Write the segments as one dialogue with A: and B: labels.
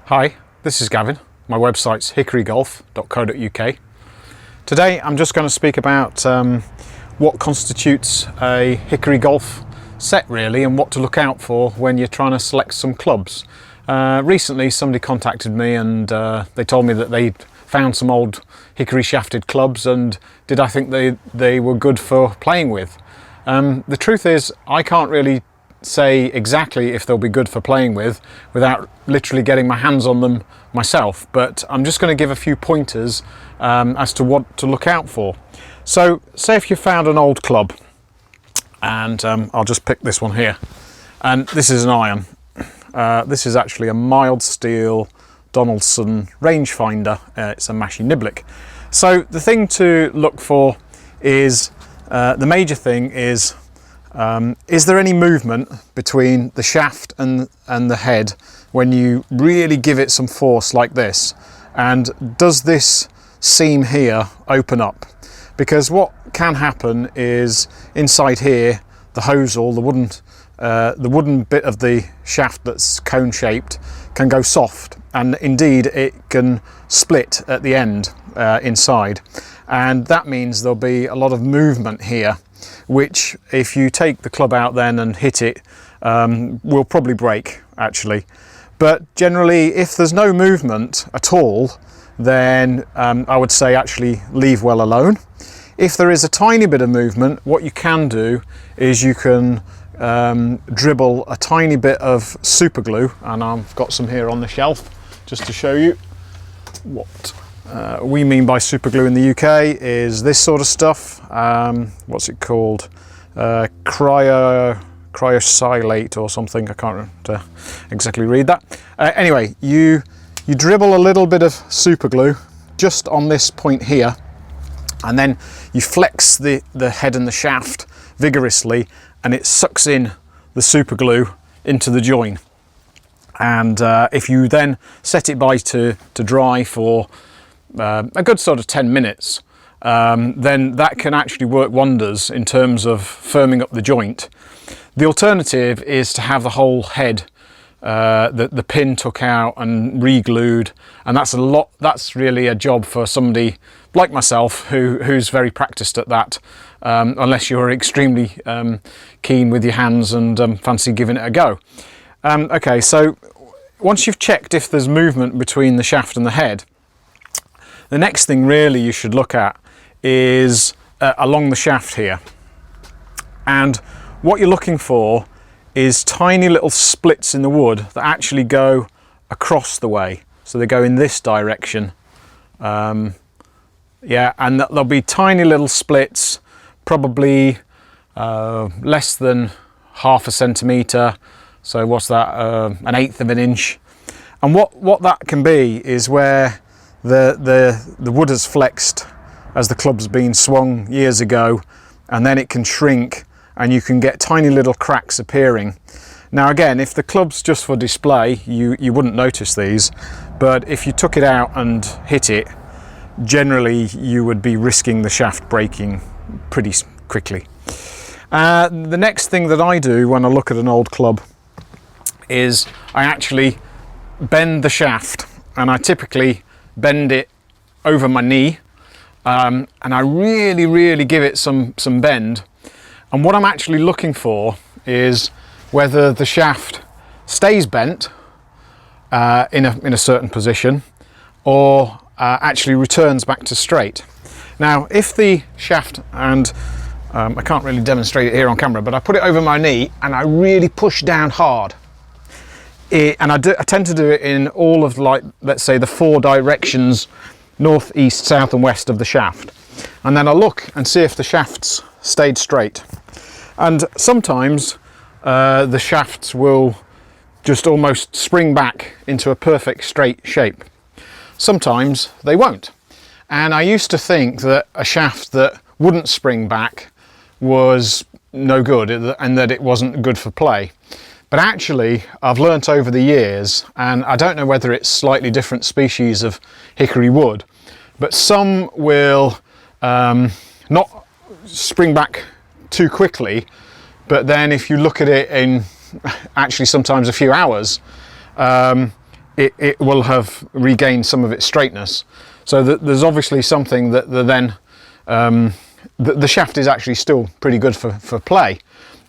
A: Hi, this is Gavin. My website's hickorygolf.co.uk. Today I'm just going to speak about what constitutes a hickory golf set really, and what to look out for when you're trying to select some clubs. Recently somebody contacted me and they told me that they'd found some old hickory shafted clubs and did I think they were good for playing with. The truth is I can't really say exactly if they'll be good for playing with without literally getting my hands on them myself, but I'm just going to give a few pointers as to what to look out for. So say if you found an old club, and I'll just pick this one here, and this is an iron. This is actually a mild steel Donaldson rangefinder. It's a Mashie Niblick. So the thing to look for is the major thing is there any movement between the shaft and the head when you really give it some force like this? And does this seam here open up? Because what can happen is inside here, the hosel, the wooden bit of the shaft that's cone shaped can go soft, and indeed it can split at the end inside, and that means there'll be a lot of movement here, which if you take the club out then and hit it will probably break actually. But generally if there's no movement at all, then I would say actually leave well alone. If there is a tiny bit of movement, what you can do is you can dribble a tiny bit of super glue, and I've got some here on the shelf just to show you what we mean by super glue in the UK is this sort of stuff. What's it called? Cryosilate or something. I can't exactly read that. Anyway, you dribble a little bit of super glue just on this point here, and then you flex the head and the shaft vigorously, and it sucks in the super glue into the join. And if you then set it by to dry for a good sort of 10 minutes, then that can actually work wonders in terms of firming up the joint. The alternative is to have the whole head, the pin took out and re-glued, and that's really a job for somebody like myself who's very practiced at that, unless you're extremely keen with your hands and fancy giving it a go. Okay, so once you've checked if there's movement between the shaft and the head, the next thing really you should look at is along the shaft here. And what you're looking for is tiny little splits in the wood that actually go across the way. So they go in this direction. Yeah, and there'll be tiny little splits, probably less than half a centimetre. So what's that, an eighth of an inch. And what that can be is where the wood has flexed as the club's been swung years ago, and then it can shrink and you can get tiny little cracks appearing. Now again, if the club's just for display, you wouldn't notice these, but if you took it out and hit it, generally you would be risking the shaft breaking pretty quickly. The next thing that I do when I look at an old club is I actually bend the shaft, and I typically bend it over my knee, and I really give it some bend. And what I'm actually looking for is whether the shaft stays bent in a certain position, or actually returns back to straight. Now if the shaft, and I can't really demonstrate it here on camera, but I put it over my knee and I really push down hard, and I tend to do it in all of, like, let's say the 4 directions, north, east, south and west of the shaft, and then I look and see if the shafts stayed straight. And sometimes the shafts will just almost spring back into a perfect straight shape. Sometimes they won't. And I used to think that a shaft that wouldn't spring back was no good and that it wasn't good for play. But actually I've learnt over the years, and I don't know whether it's slightly different species of hickory wood, but some will not spring back too quickly, but then if you look at it in actually sometimes a few hours, it will have regained some of its straightness. So there's obviously something that the shaft is actually still pretty good for play,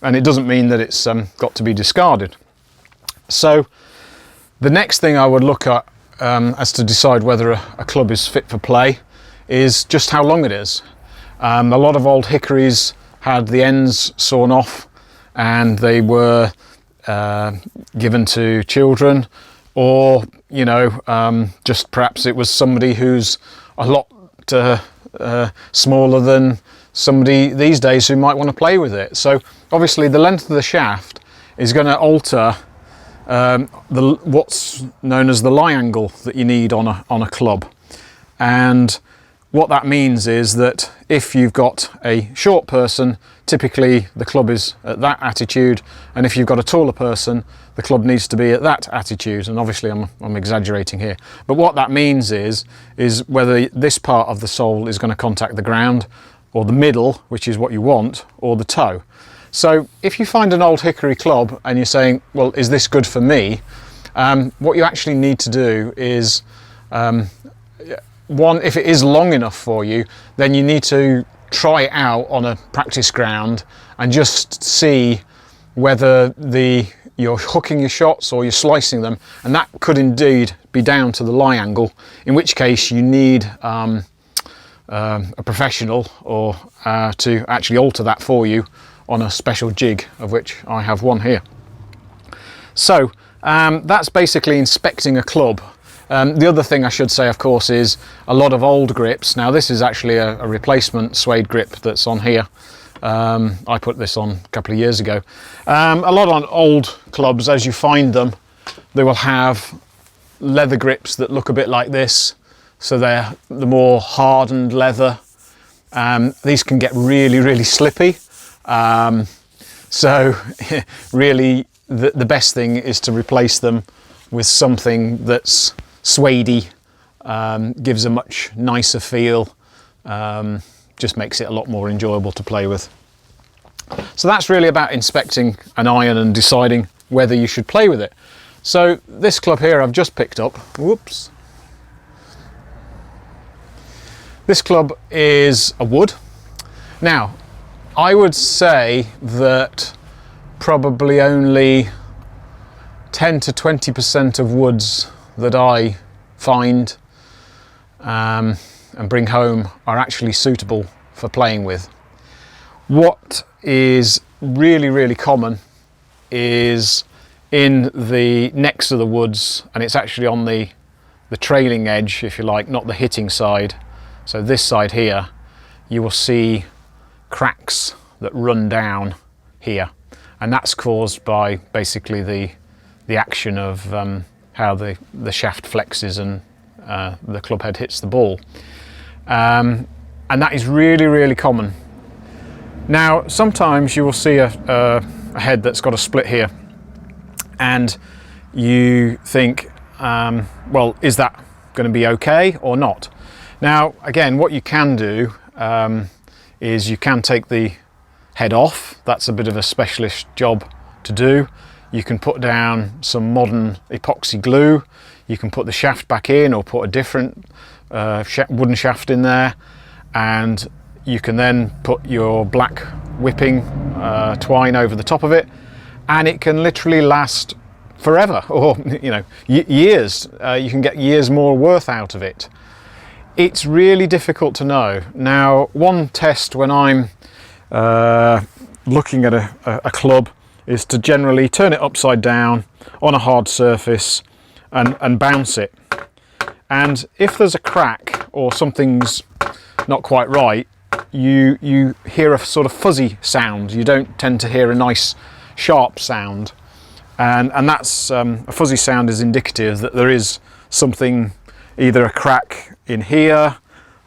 A: and it doesn't mean that it's got to be discarded. So the next thing I would look at as to decide whether a club is fit for play is just how long it is. A lot of old hickories had the ends sawn off and they were given to children, or just perhaps it was somebody who's a lot smaller than somebody these days who might want to play with it. So obviously the length of the shaft is going to alter what's known as the lie angle that you need on a club. And what that means is that if you've got a short person, typically the club is at that attitude, and if you've got a taller person, the club needs to be at that attitude. And obviously I'm exaggerating here, but what that means is whether this part of the sole is going to contact the ground, or the middle, which is what you want, or the toe. So if you find an old hickory club and you're saying, well, is this good for me? What you actually need to do is, one, if it is long enough for you, then you need to try it out on a practice ground and just see whether you're hooking your shots or you're slicing them, and that could indeed be down to the lie angle, in which case you need a professional or to actually alter that for you on a special jig, of which I have one here. So that's basically inspecting a club. The other thing I should say, of course, is a lot of old grips. Now this is actually a replacement suede grip that's on here. I put this on a couple of years ago. A lot on old clubs, as you find them, they will have leather grips that look a bit like this. So they're the more hardened leather. These can get really, really slippy. So really the best thing is to replace them with something that's suedey, gives a much nicer feel, just makes it a lot more enjoyable to play with. So that's really about inspecting an iron and deciding whether you should play with it. So this club here I've just picked up, whoops. This club is a wood. Now, I would say that probably only 10 to 20% of woods that I find and bring home are actually suitable for playing with. What is really, really common is in the necks of the woods, and it's actually on the trailing edge, if you like, not the hitting side. So this side here, you will see cracks that run down here, and that's caused by basically the action of how the shaft flexes and the club head hits the ball, and that is really, really common. Now sometimes you will see a head that's got a split here, and you think, well, is that going to be okay or not? Now again, what you can do is you can take the head off. That's a bit of a specialist job to do. You can put down some modern epoxy glue, you can put the shaft back in or put a different wooden shaft in there, and you can then put your black whipping twine over the top of it, and it can literally last forever, or years. You can get years more worth out of it. It's really difficult to know. Now, one test when I'm looking at a club is to generally turn it upside down on a hard surface and bounce it. And if there's a crack or something's not quite right, you hear a sort of fuzzy sound. You don't tend to hear a nice sharp sound. And that's a fuzzy sound is indicative that there is something, either a crack in here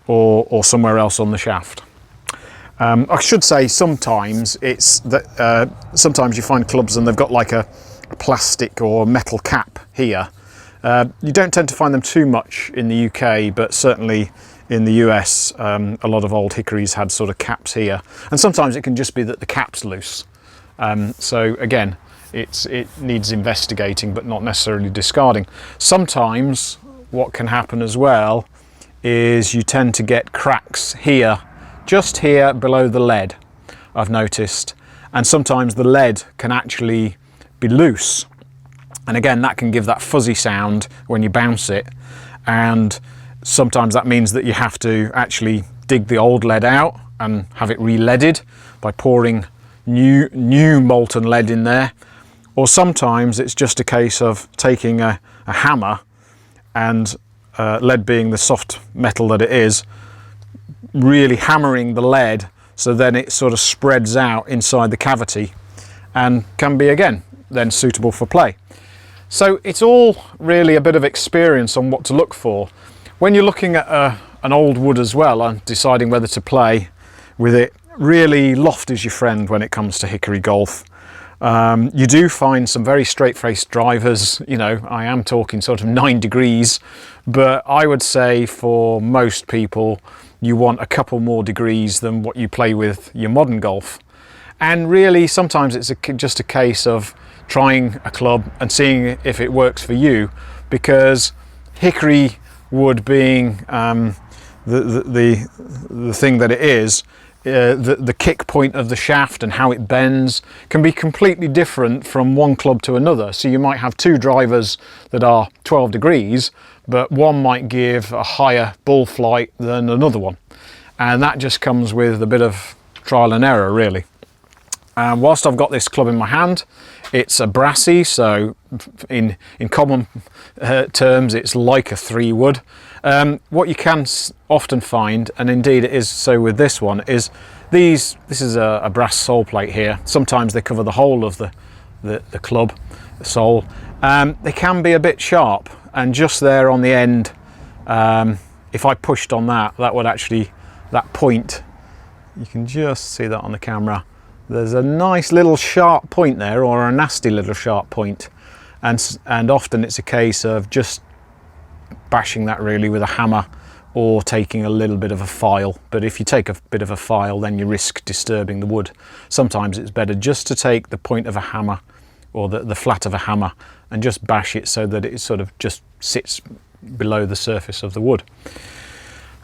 A: or somewhere else on the shaft. I should say sometimes it's that sometimes you find clubs and they've got like a plastic or metal cap here. You don't tend to find them too much in the UK, but certainly in the US a lot of old hickories had sort of caps here, and sometimes it can just be that the cap's loose. So again, it needs investigating, but not necessarily discarding. Sometimes what can happen as well is you tend to get cracks here, just here below the lead, I've noticed. And sometimes the lead can actually be loose. And again, that can give that fuzzy sound when you bounce it. And sometimes that means that you have to actually dig the old lead out and have it re-leaded by pouring new molten lead in there. Or sometimes it's just a case of taking a hammer, and lead being the soft metal that it is, really hammering the lead so then it sort of spreads out inside the cavity and can be again then suitable for play. So it's all really a bit of experience on what to look for. When you're looking at an old wood as well and deciding whether to play with it, really loft is your friend when it comes to hickory golf. You do find some very straight-faced drivers, you know, I am talking sort of 9 degrees, but I would say for most people you want a couple more degrees than what you play with your modern golf. And really sometimes it's just a case of trying a club and seeing if it works for you, because hickory wood being the thing that it is, the kick point of the shaft and how it bends can be completely different from one club to another. So you might have 2 drivers that are 12 degrees, but one might give a higher ball flight than another one. And that just comes with a bit of trial and error, really. Whilst I've got this club in my hand, it's a brassy, so in common terms it's like a 3 wood. What you can often find, and indeed it is so with this one, is this is a brass sole plate here. Sometimes they cover the whole of the club, the sole. They can be a bit sharp, and just there on the end, if I pushed on that would actually, that point, you can just see that on the camera, there's a nice little sharp point there, or a nasty little sharp point, and often it's a case of just bashing that really with a hammer or taking a little bit of a file. But if you take a bit of a file, then you risk disturbing the wood. Sometimes it's better just to take the point of a hammer, or the flat of a hammer, and just bash it so that it sort of just sits below the surface of the wood.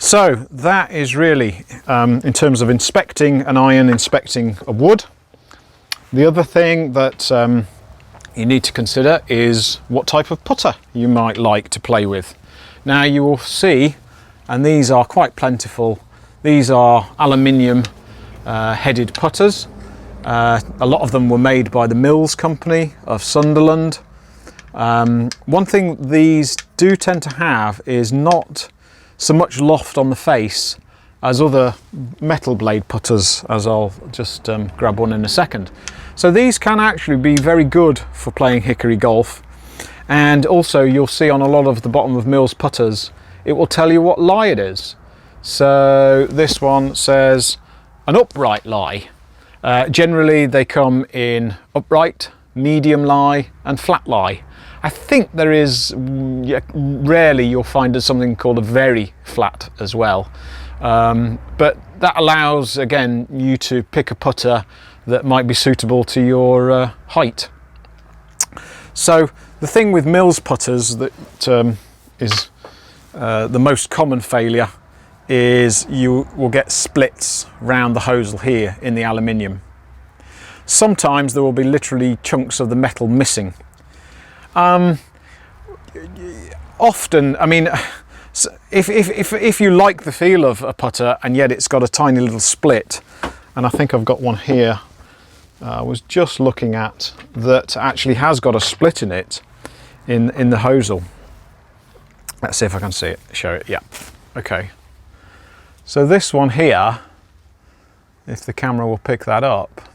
A: So that is really in terms of inspecting an iron, inspecting a wood. The other thing that you need to consider is what type of putter you might like to play with. Now you will see, and these are quite plentiful, these are aluminium headed putters. A lot of them were made by the Mills company of Sunderland. One thing these do tend to have is not so much loft on the face as other metal blade putters, as I'll just grab one in a second. So these can actually be very good for playing hickory golf. And also you'll see on a lot of the bottom of Mills putters, it will tell you what lie it is. So this one says an upright lie. Generally they come in upright, medium lie and flat lie. I think there is, rarely you'll find something called a very flat as well. But that allows, again, you to pick a putter that might be suitable to your height. So the thing with Mills putters that is the most common failure is you will get splits round the hosel here in the aluminium. Sometimes there will be literally chunks of the metal missing. Often, I mean, if you like the feel of a putter and yet it's got a tiny little split, and I think I've got one here, I was just looking at, that actually has got a split in it in the hosel. Let's see if I can see it, show it, yeah. Okay. So this one here, if the camera will pick that up,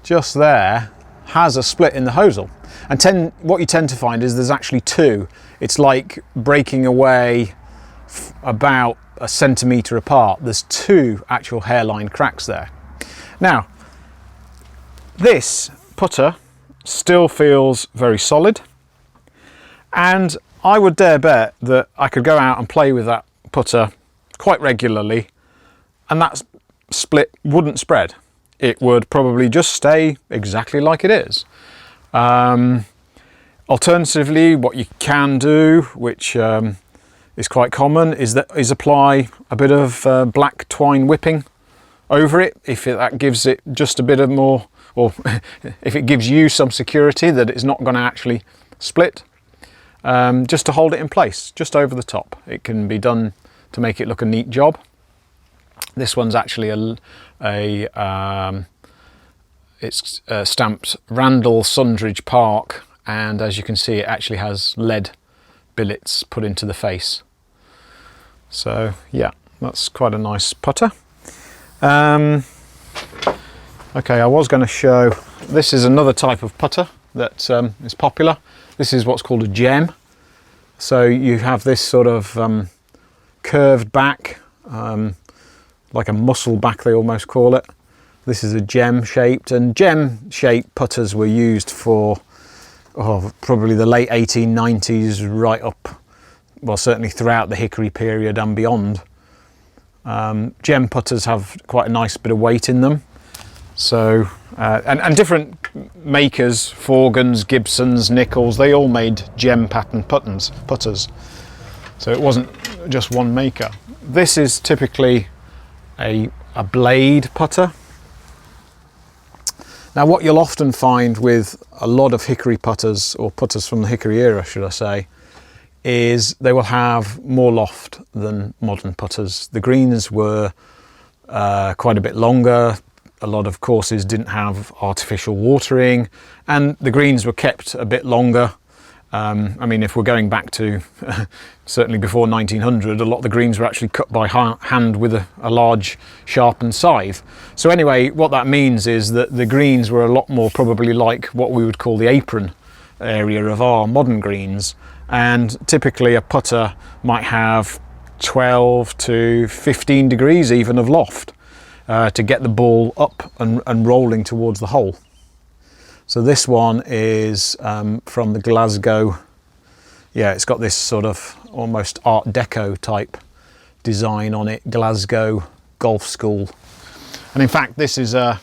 A: just there has a split in the hosel. And what you tend to find is there's actually 2. It's like breaking away about a centimetre apart. There's 2 actual hairline cracks there. Now, this putter still feels very solid, and I would dare bet that I could go out and play with that putter quite regularly and that split wouldn't spread. It would probably just stay exactly like it is. Alternatively, what you can do, which is quite common, is apply a bit of black twine whipping over it, if that gives it just a bit of more, or if it gives you some security that it's not going to actually split, just to hold it in place, just over the top. It can be done to make it look a neat job. This one's actually it's stamped Randall Sundridge Park, and as you can see, it actually has lead billets put into the face. So yeah, that's quite a nice putter. Okay, I was going to show, this is another type of putter that is popular. This is what's called a gem. So you have this sort of curved back, like a muscle back they almost call it. This is a gem shaped, and gem shaped putters were used for probably the late 1890s right up, well, certainly throughout the Hickory period and beyond. Gem putters have quite a nice bit of weight in them. So, and different makers, Forgans, Gibsons, Nichols, they all made gem pattern putters. So it wasn't just one maker. This is typically a blade putter. Now what you'll often find with a lot of hickory putters, or putters from the hickory era should I say, is they will have more loft than modern putters. The greens were quite a bit longer. A lot of courses didn't have artificial watering, and the greens were kept a bit longer. I mean, if we're going back to certainly before 1900, a lot of the greens were actually cut by hand with a large sharpened scythe. So anyway, what that means is that the greens were a lot more probably like what we would call the apron area of our modern greens, and typically a putter might have 12 to 15 degrees even of loft to get the ball up and rolling towards the hole. So this one is from the Glasgow, yeah, it's got this sort of almost Art Deco type design on it, Glasgow Golf School. And in fact, this is a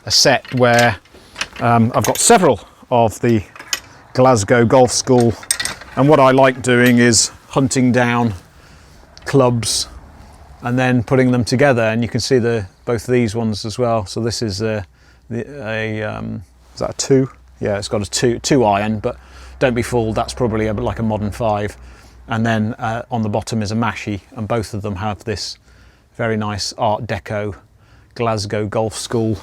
A: set where I've got several of the Glasgow Golf School, and what I like doing is hunting down clubs and then putting them together, and you can see both these ones as well. So this is is that a 2? Yeah, it's got a two iron, but don't be fooled, that's probably like a modern 5. And then on the bottom is a mashie, and both of them have this very nice Art Deco Glasgow Golf School.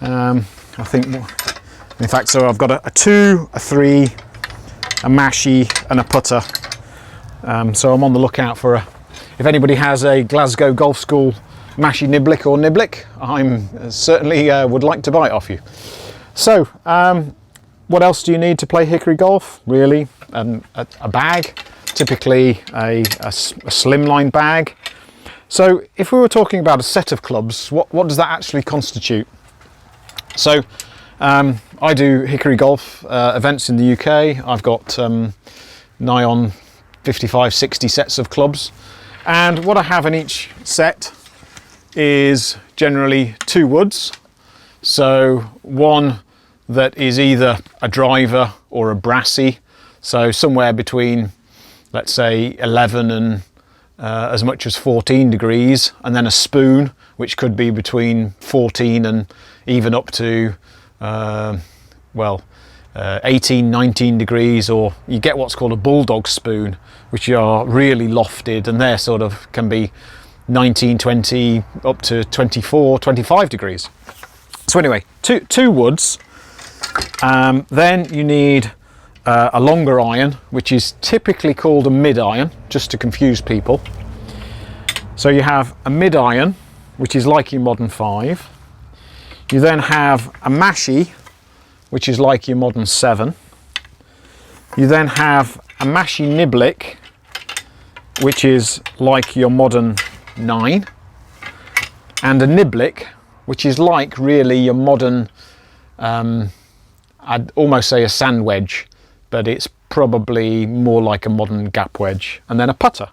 A: I think, in fact, so I've got a 2, a 3, a mashie and a putter. So I'm on the lookout for if anybody has a Glasgow Golf School mashie niblick or niblick, I'm certainly would like to buy it off you. So, what else do you need to play hickory golf? Really, a bag, typically a slimline bag. So, if we were talking about a set of clubs, what does that actually constitute? So, I do hickory golf events in the UK. I've got nigh on 55, 60 sets of clubs, and what I have in each set is generally 2 woods. So one that is either a driver or a brassy, so somewhere between, let's say, 11 and as much as 14 degrees, and then a spoon, which could be between 14 and even up to 18, 19 degrees, or you get what's called a bulldog spoon, which are really lofted, and they're sort of can be 19, 20 up to 24, 25 degrees. So anyway, two woods. Then you need a longer iron, which is typically called a mid iron, just to confuse people. So you have a mid iron, which is like your modern 5. You then have a mashie, which is like your modern 7. You then have a mashie niblick, which is like your modern 9, and a niblick, which is like really your modern, I'd almost say a sand wedge, but it's probably more like a modern gap wedge, and then a putter.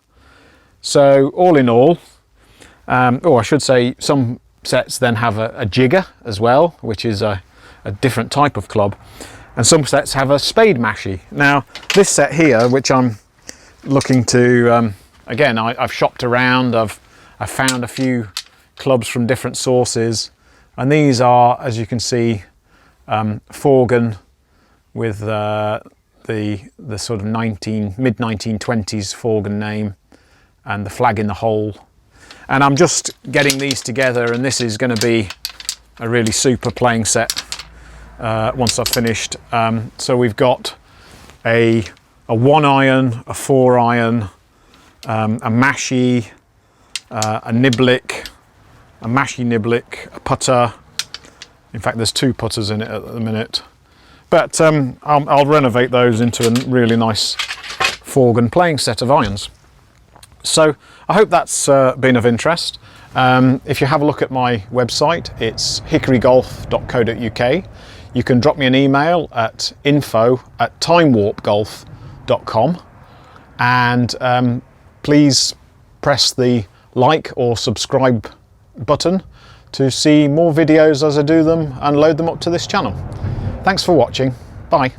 A: So all in all, I should say some sets then have a jigger as well, which is a different type of club. and some sets have a spade mashie. Now this set here, which I'm looking to, again, I've shopped around, I've found a few clubs from different sources, and these are, as you can see, Forgan with the sort of mid 1920s Forgan name and the flag in the hole. And I'm just getting these together, and this is going to be a really super playing set once I've finished. So we've got a 1 iron, a 4 iron, a mashie, a niblick, a mashie niblick, a putter. In fact, there's 2 putters in it at the minute. But I'll renovate those into a really nice Forgan playing set of irons. So I hope that's been of interest. If you have a look at my website, it's hickorygolf.co.uk. You can drop me an email at info@timewarpgolf.com, and please press the like or subscribe button to see more videos as I do them and load them up to this channel. Thanks for watching. Bye.